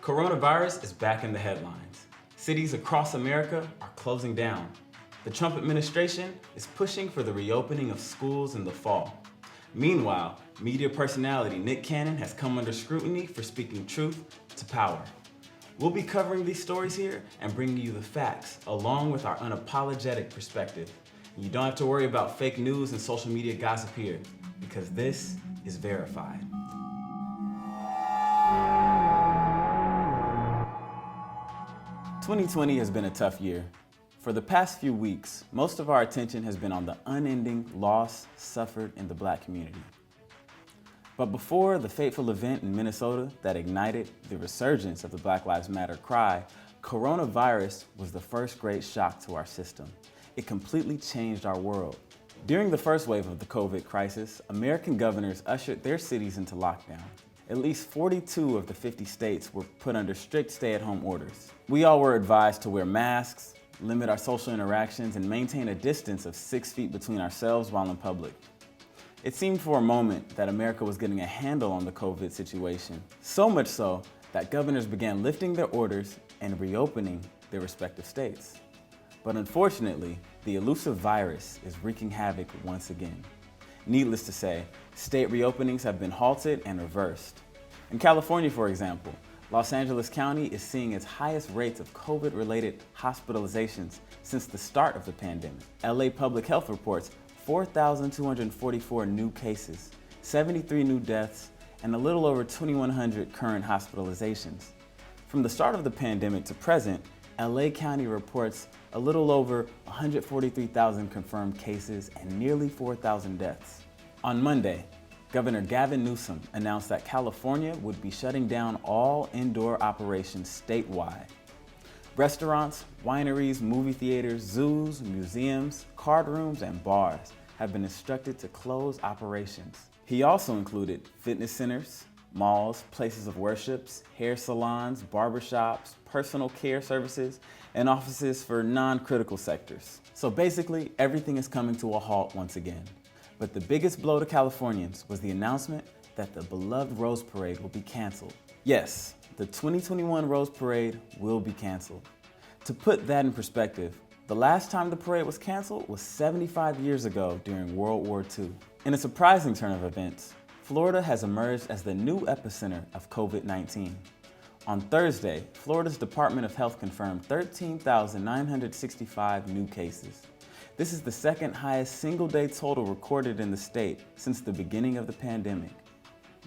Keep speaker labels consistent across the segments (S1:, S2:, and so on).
S1: Coronavirus is back in the headlines. Cities across America are closing down. The Trump administration is pushing for the reopening of schools in the fall. Meanwhile, media personality Nick Cannon has come under scrutiny for speaking truth to power. We'll be covering these stories here and bringing you the facts, along with our unapologetic perspective. And you don't have to worry about fake news and social media gossip here, because this is verified. "2020 has been a tough year. For the past few weeks, most of our attention has been on the unending loss suffered in the Black community. But before the fateful event in Minnesota that ignited the resurgence of the Black Lives Matter cry, coronavirus was the first great shock to our system. It completely changed our world. During the first wave of the COVID crisis, American governors ushered their cities into lockdown. At least 42 of the 50 states were put under strict stay-at-home orders. We all were advised to wear masks, limit our social interactions, and maintain a distance of 6 feet between ourselves while in public. It seemed for a moment that America was getting a handle on the COVID situation, so much so that governors began lifting their orders and reopening their respective states. But unfortunately, the elusive virus is wreaking havoc once again. Needless to say, state reopenings have been halted and reversed. In California, for example, Los Angeles County is seeing its highest rates of COVID-related hospitalizations since the start of the pandemic. LA Public Health reports 4,244 new cases, 73 new deaths, and a little over 2,100 current hospitalizations. From the start of the pandemic to present, LA County reports a little over 143,000 confirmed cases and nearly 4,000 deaths. On Monday, Governor Gavin Newsom announced that California would be shutting down all indoor operations statewide. Restaurants, wineries, movie theaters, zoos, museums, card rooms, and bars have been instructed to close operations. He also included fitness centers, malls, places of worships, hair salons, barbershops, personal care services, and offices for non-critical sectors. So basically, everything is coming to a halt once again. But the biggest blow to Californians was the announcement that the beloved Rose Parade will be canceled. Yes, the 2021 Rose Parade will be canceled. To put that in perspective, the last time the parade was canceled was 75 years ago during World War II. In a surprising turn of events, Florida has emerged as the new epicenter of COVID-19. On Thursday, Florida's Department of Health confirmed 13,965 new cases. This is the second highest single-day total recorded in the state since the beginning of the pandemic.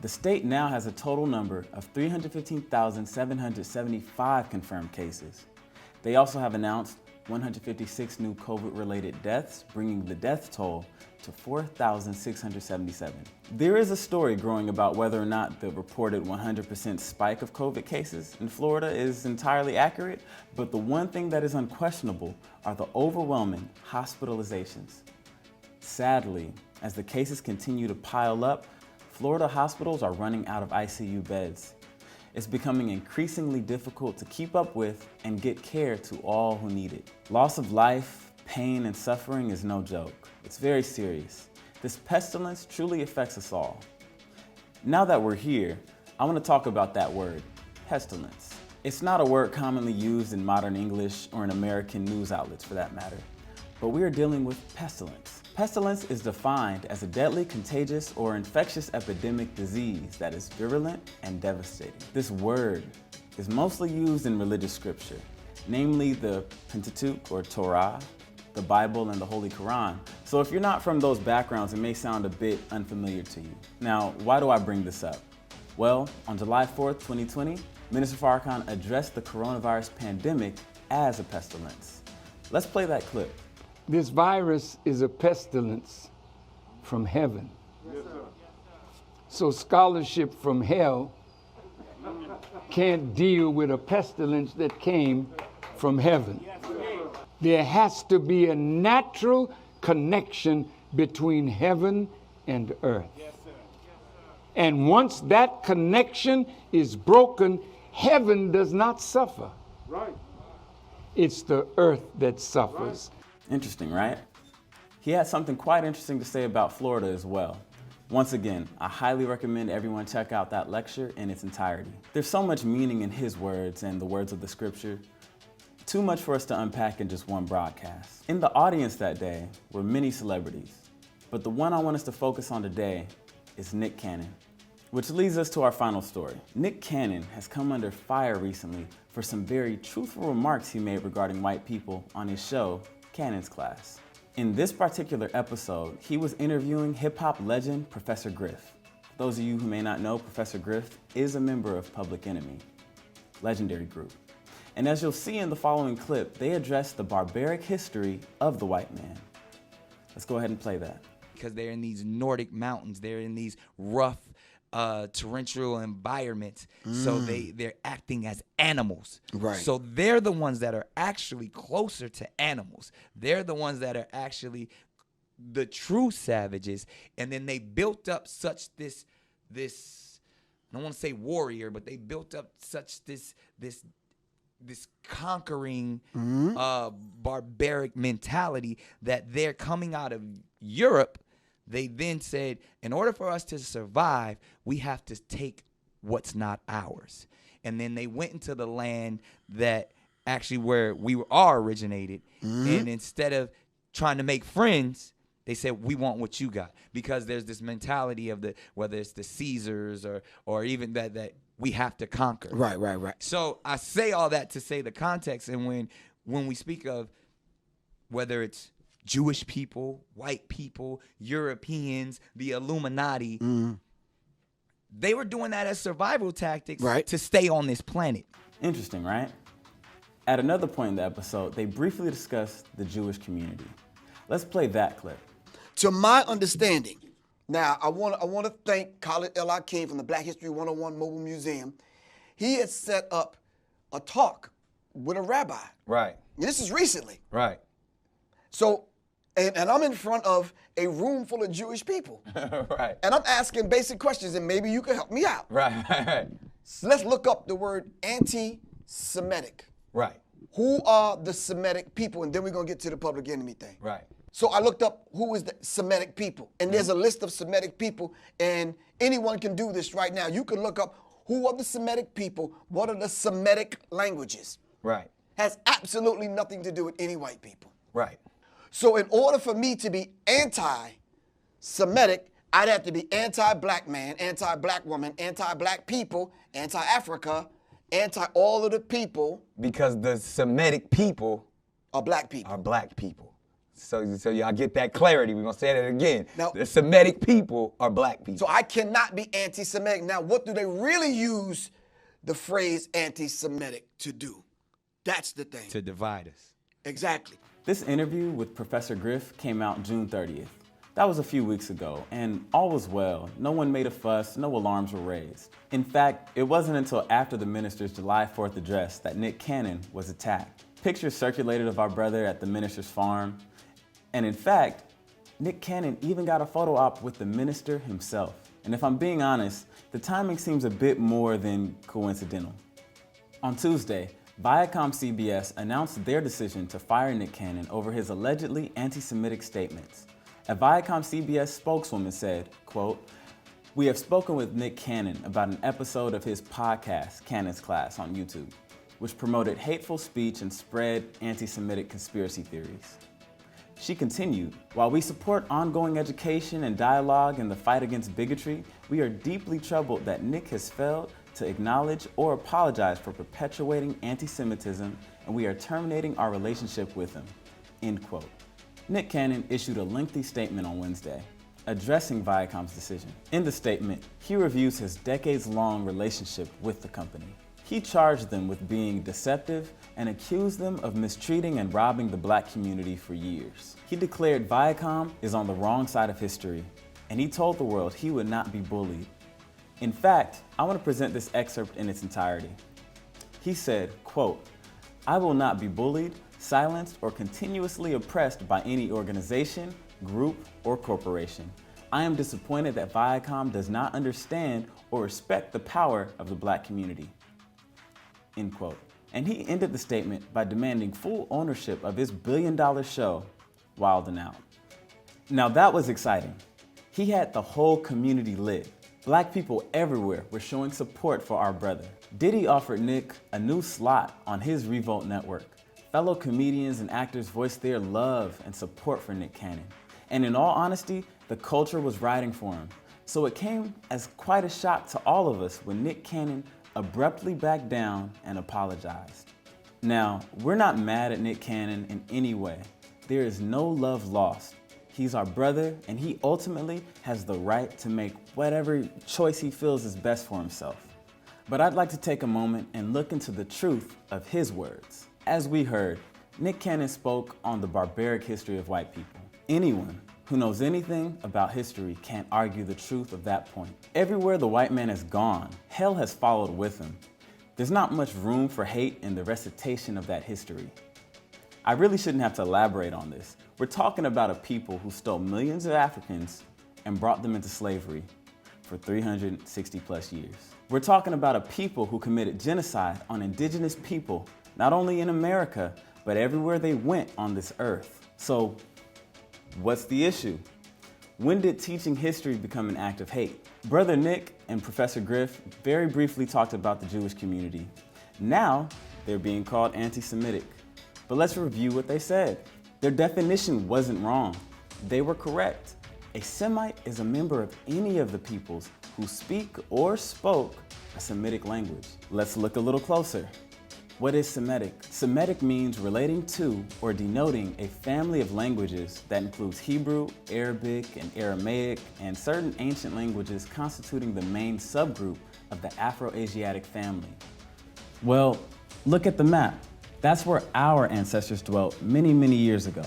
S1: The state now has a total number of 315,775 confirmed cases. They also have announced 156 new COVID-related deaths, bringing the death toll to 4,677. There is a story growing about whether or not the reported 100% spike of COVID cases in Florida is entirely accurate, but the one thing that is unquestionable are the overwhelming hospitalizations. Sadly, as the cases continue to pile up, Florida hospitals are running out of ICU beds. It's becoming increasingly difficult to keep up with and get care to all who need it. Loss of life, pain, and suffering is no joke. It's very serious. This pestilence truly affects us all. Now that we're here, I want to talk about that word, pestilence. It's not a word commonly used in modern English or in American news outlets for that matter, but we are dealing with pestilence. Pestilence is defined as a deadly, contagious, or infectious epidemic disease that is virulent and devastating. This word is mostly used in religious scripture, namely the Pentateuch or Torah, the Bible, and the Holy Quran. So if you're not from those backgrounds, it may sound a bit unfamiliar to you. Now, why do I bring this up? Well, on July 4th, 2020, Minister Farrakhan addressed the coronavirus pandemic as a pestilence. Let's play that clip.
S2: This virus is a pestilence from heaven.
S3: Yes, sir.
S2: So scholarship from hell can't deal with a pestilence that came from heaven. There has to be a natural connection between heaven and earth. And once that connection is broken, heaven does not suffer.
S3: Right.
S2: It's the earth that suffers.
S1: Interesting, right? He had something quite interesting to say about Florida as well. Once again, I highly recommend everyone check out that lecture in its entirety. There's so much meaning in his words and the words of the scripture, too much for us to unpack in just one broadcast. In the audience that day were many celebrities, but the one I want us to focus on today is Nick Cannon. Which leads us to our final story. Nick Cannon has come under fire recently for some very truthful remarks he made regarding white people on his show, Cannon's Class. In this particular episode, he was interviewing hip-hop legend Professor Griff. For those of you who may not know, Professor Griff is a member of Public Enemy, legendary group. And as you'll see in the following clip, they address the barbaric history of the white man. Let's go ahead and play that.
S3: Because they're in these Nordic mountains, they're in these rough, torrential environments, so they're acting as animals.
S4: Right.
S3: So they're the ones that are actually closer to animals. They're the ones that are actually the true savages. And then they built up such this I don't want to say warrior, but they built up such this conquering barbaric mentality that they're coming out of Europe. They then said, in order for us to survive, we have to take what's not ours. And then they went into the land that actually where we are originated. And instead of trying to make friends, they said, we want what you got. Because there's this mentality of whether it's the Caesars or even that we have to conquer.
S4: Right.
S3: So I say all that to say the context. And when we speak of whether it's Jewish people, white people, Europeans, the Illuminati, they were doing that as survival tactics to stay on this planet.
S1: Interesting, right? At another point in the episode, they briefly discussed the Jewish community. Let's play that clip.
S4: To my understanding, now I want to thank Khalid El Hakim from the Black History 101 Mobile Museum. He has set up a talk with a rabbi.
S3: Right.
S4: This is recently.
S3: Right.
S4: So, and I'm in front of a room full of Jewish people.
S3: Right.
S4: And I'm asking basic questions, and maybe you can help me out.
S3: Right.
S4: So let's look up the word anti-Semitic.
S3: Right.
S4: Who are the Semitic people? And then we're going to get to the Public Enemy thing.
S3: Right.
S4: So I looked up who is the Semitic people. And there's a list of Semitic people, and anyone can do this right now. You can look up who are the Semitic people, what are the Semitic languages.
S3: Right.
S4: Has absolutely nothing to do with any white people.
S3: Right.
S4: So in order for me to be anti-Semitic, I'd have to be anti-black man, anti-black woman, anti-black people, anti-Africa, anti-all of the people.
S3: Because the Semitic people
S4: are black people.
S3: Are black people. So y'all get that clarity. We're going to say that again.
S4: Now,
S3: the Semitic people are black people.
S4: So I cannot be anti-Semitic. Now, what do they really use the phrase anti-Semitic to do? That's the thing.
S3: To divide us.
S4: Exactly.
S1: This interview with Professor Griff came out June 30th. That was a few weeks ago, and all was well. No one made a fuss, no alarms were raised. In fact, it wasn't until after the minister's July 4th address that Nick Cannon was attacked. Pictures circulated of our brother at the minister's farm, and in fact, Nick Cannon even got a photo op with the minister himself. And if I'm being honest, the timing seems a bit more than coincidental. On Tuesday, Viacom-CBS announced their decision to fire Nick Cannon over his allegedly anti-Semitic statements. A Viacom-CBS spokeswoman said, quote, "We have spoken with Nick Cannon about an episode of his podcast, Cannon's Class, on YouTube, which promoted hateful speech and spread anti-Semitic conspiracy theories." She continued, "While we support ongoing education and dialogue in the fight against bigotry, we are deeply troubled that Nick has failed to acknowledge or apologize for perpetuating anti-Semitism, and we are terminating our relationship with him." End quote. Nick Cannon issued a lengthy statement on Wednesday, addressing Viacom's decision. In the statement, he reviews his decades-long relationship with the company. He charged them with being deceptive and accused them of mistreating and robbing the black community for years. He declared Viacom is on the wrong side of history, and he told the world he would not be bullied. In fact, I want to present this excerpt in its entirety. He said, quote, "I will not be bullied, silenced, or continuously oppressed by any organization, group, or corporation. I am disappointed that Viacom does not understand or respect the power of the black community." End quote. And he ended the statement by demanding full ownership of his billion-dollar show, Wild 'N Out. Now that was exciting. He had the whole community lit. Black people everywhere were showing support for our brother. Diddy offered Nick a new slot on his Revolt network. Fellow comedians and actors voiced their love and support for Nick Cannon. And in all honesty, the culture was riding for him. So it came as quite a shock to all of us when Nick Cannon abruptly backed down and apologized. Now, we're not mad at Nick Cannon in any way. There is no love lost. He's our brother, and he ultimately has the right to make whatever choice he feels is best for himself. But I'd like to take a moment and look into the truth of his words. As we heard, Nick Cannon spoke on the barbaric history of white people. Anyone who knows anything about history can't argue the truth of that point. Everywhere the white man has gone, hell has followed with him. There's not much room for hate in the recitation of that history. I really shouldn't have to elaborate on this. We're talking about a people who stole millions of Africans and brought them into slavery for 360 plus years. We're talking about a people who committed genocide on indigenous people, not only in America, but everywhere they went on this earth. So, what's the issue? When did teaching history become an act of hate? Brother Nick and Professor Griff very briefly talked about the Jewish community. Now, they're being called anti-Semitic. But let's review what they said. Their definition wasn't wrong. They were correct. A Semite is a member of any of the peoples who speak or spoke a Semitic language. Let's look a little closer. What is Semitic? Semitic means relating to or denoting a family of languages that includes Hebrew, Arabic, and Aramaic, and certain ancient languages constituting the main subgroup of the Afro-Asiatic family. Well, look at the map. That's where our ancestors dwelt many, many years ago.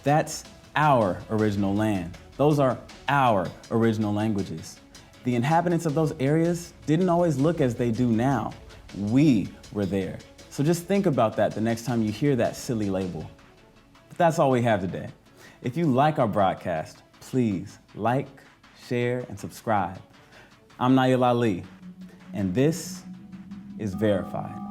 S1: That's our original land. Those are our original languages. The inhabitants of those areas didn't always look as they do now. We were there. So just think about that the next time you hear that silly label. But that's all we have today. If you like our broadcast, please like, share, and subscribe. I'm Nail Ali, and this is Verified.